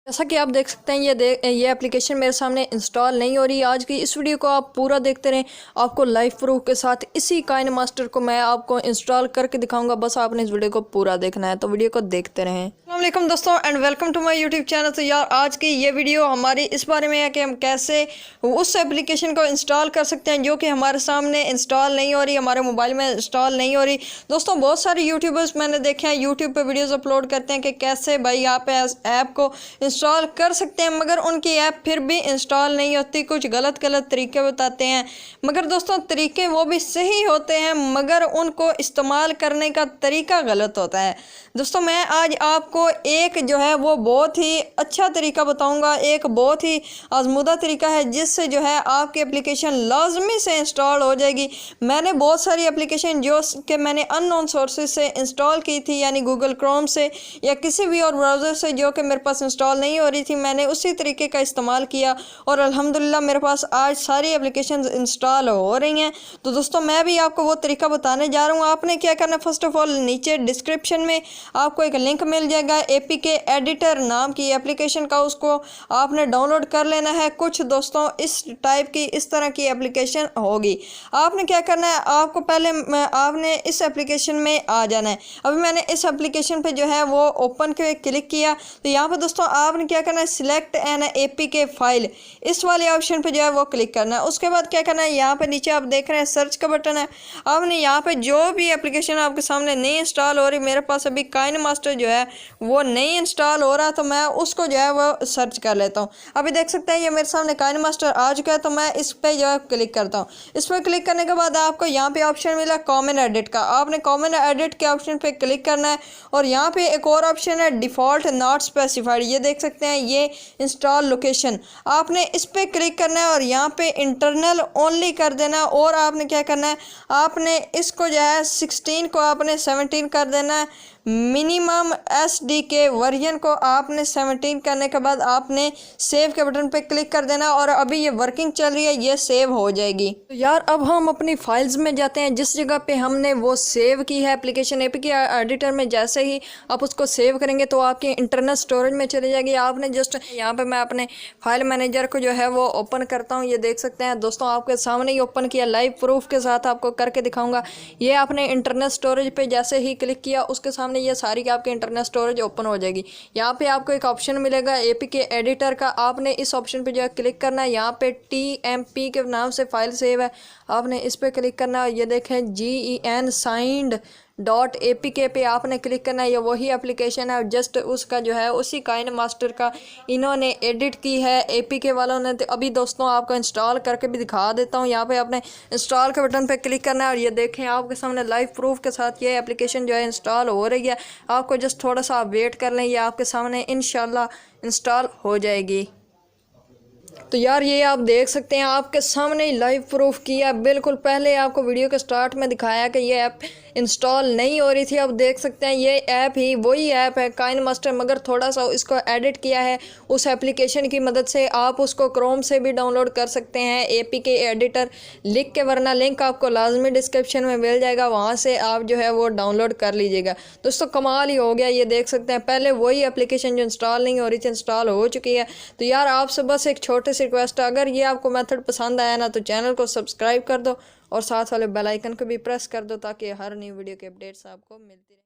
जैसा कि आप देख सकते हैं ये एप्लीकेशन मेरे सामने इंस्टॉल नहीं हो रही। आज की इस वीडियो को आप पूरा देखते रहें, आपको लाइव प्रूफ के साथ इसी काइन मास्टर को मैं आपको इंस्टॉल करके दिखाऊंगा। बस आपने इस वीडियो को पूरा देखना है, तो वीडियो को देखते रहें। अस्सलाम वालेकुम दोस्तों and welcome to my YouTube channel. तो यार आज की ये वीडियो हमारी इस बारे में है कि हम कैसे उस एप्लीकेशन को इंस्टॉल कर सकते हैं जो कि हमारे सामने इंस्टॉल नहीं हो रही, हमारे मोबाइल में इंस्टॉल नहीं हो रही। दोस्तों बहुत सारे यूट्यूबर्स मैंने देखे हैं यूट्यूब पर वीडियोज़ अपलोड करते हैं कि कैसे भाई आप ऐप को इंस्टॉल कर सकते हैं, मगर उनकी ऐप फिर भी इंस्टॉल नहीं होती। कुछ गलत तरीके बताते हैं, मगर दोस्तों तरीके वो भी सही होते हैं, मगर उनको इस्तेमाल करने का तरीका गलत होता है। दोस्तों मैं आज आपको एक जो है वो बहुत ही अच्छा तरीका बताऊंगा, एक बहुत ही आजमूदा तरीका है जिससे जो है आपकी एप्लीकेशन लाजमी से इंस्टॉल हो जाएगी। मैंने बहुत सारी एप्लीकेशन जो कि मैंने अननोन सोर्सेज से इंस्टॉल की थी, यानी गूगल क्रोम से या किसी भी और ब्राउज़र से जो कि मेरे पास इंस्टॉल नहीं हो रही थी, मैंने उसी तरीके का इस्तेमाल किया और अल्हम्दुलिल्लाह मेरे पास आज सारी एप्लीकेशंस इंस्टॉल हो रही हैं। तो दोस्तों मैं भी आपको वो तरीका बताने जा रहा हूँ। आपने क्या करना है, फर्स्ट ऑफ ऑल नीचे डिस्क्रिप्शन में आपको एक लिंक मिल जाएगा एपीके एडिटर नाम की एप्लीकेशन का, उसको आपने डाउनलोड कर लेना है। कुछ दोस्तों इस टाइप की इस तरह की एप्लीकेशन होगी। आपने क्या करना है, आपको पहले आपने इस एप्लीकेशन में आ जाना है। अभी मैंने इस एप्लीकेशन पे जो है वो ओपन के क्लिक किया, तो यहाँ पर दोस्तों आपने क्या करना है, सिलेक्ट एन एपीके फाइल, इस वाले ऑप्शन पे जो है वो क्लिक करना है। उसके बाद क्या करना है, यहाँ पे नीचे आप देख रहे हैं सर्च का बटन है। आपने यहाँ पे जो भी एप्लीकेशन आपके सामने नहीं इंस्टॉल हो रही, मेरे पास अभी काइन मास्टर जो है वो नहीं इंस्टॉल हो रहा, तो मैं उसको जो है वो सर्च कर लेता हूँ। अभी देख सकते हैं ये मेरे सामने काइन मास्टर आ चुका है, तो मैं इस पर जो है क्लिक करता हूँ। इस पर क्लिक करने के बाद आपको यहाँ पे ऑप्शन मिला कॉमन एडिट का। आपने कॉमन एडिट के ऑप्शन पे क्लिक करना है और यहाँ पे एक और ऑप्शन है डिफ़ॉल्ट नॉट स्पेसिफाइड, ये देख सकते हैं ये इंस्टॉल लोकेशन। आपने इस पर क्लिक करना है और यहाँ पे इंटरनल ओनली कर देना है। और आपने क्या करना है, आपने इसको जो है 16 को आपने 17 कर देना है। मिनिमम एसडी के वर्जन को आपने 17 करने के बाद आपने सेव के बटन पे क्लिक कर देना और अभी ये वर्किंग चल रही है, ये सेव हो जाएगी। तो यार अब हम अपनी फाइल्स में जाते हैं, जिस जगह पे हमने वो सेव की है एप्लीकेशन एपीके एडिटर में। जैसे ही आप उसको सेव करेंगे तो आपके इंटरनल स्टोरेज में चली जाएगी। आपने जस्ट यहाँ पे मैं अपने फाइल मैनेजर को जो है वो ओपन करता हूँ। ये देख सकते हैं दोस्तों आपके सामने ही ओपन किया, लाइव प्रूफ के साथ आपको करके दिखाऊंगा। ये आपने इंटरनल स्टोरेज पे जैसे ही क्लिक किया उसके सामने ये सारी आपके इंटरनल स्टोरेज ओपन हो जाएगी। यहाँ पे आपको एक ऑप्शन मिलेगा एपीके एडिटर का, आपने इस ऑप्शन पे जो है क्लिक करना है। यहाँ पे टीएमपी के नाम से फाइल सेव है, आपने इस पे क्लिक करना है। ये देखें GEN साइंड .apk पे आपने क्लिक करना है। ये वही एप्लीकेशन है, जस्ट उसका जो है उसी काइन मास्टर का इन्होंने एडिट की है एपीके वालों ने। तो अभी दोस्तों आपको इंस्टॉल करके भी दिखा देता हूँ। यहाँ पे आपने इंस्टॉल के बटन पे क्लिक करना है और ये देखें आपके सामने लाइव प्रूफ के साथ ये एप्लीकेशन जो है इंस्टॉल हो रही है। आपको जस्ट थोड़ा सा वेट कर लें, ये आपके सामने इंशाल्लाह इंस्टॉल हो जाएगी। तो यार ये आप देख सकते हैं आपके सामने ही लाइव प्रूफ किया। बिल्कुल पहले आपको वीडियो के स्टार्ट में दिखाया कि ये ऐप इंस्टॉल नहीं हो रही थी। अब देख सकते हैं ये ऐप ही वही ऐप है काइन मास्टर, मगर थोड़ा सा इसको एडिट किया है उस एप्लीकेशन की मदद से। आप उसको क्रोम से भी डाउनलोड कर सकते हैं एपीके एडिटर लिख के, वरना लिंक आपको लाजमी डिस्क्रिप्शन में मिल जाएगा, वहाँ से आप जो है वो डाउनलोड कर लीजिएगा। दोस्तों कमाल ही हो गया। ये देख सकते हैं पहले वही एप्लीकेशन जो इंस्टॉल नहीं हो रही थी इंस्टॉल हो चुकी है। तो यार आपसे बस एक छोटे से रिक्वेस्ट है, अगर ये आपको मेथड पसंद आया ना तो चैनल को सब्सक्राइब कर दो और साथ वाले बेल आइकन को भी प्रेस कर दो ताकि हर न्यू वीडियो के अपडेट्स आपको मिलती रहे।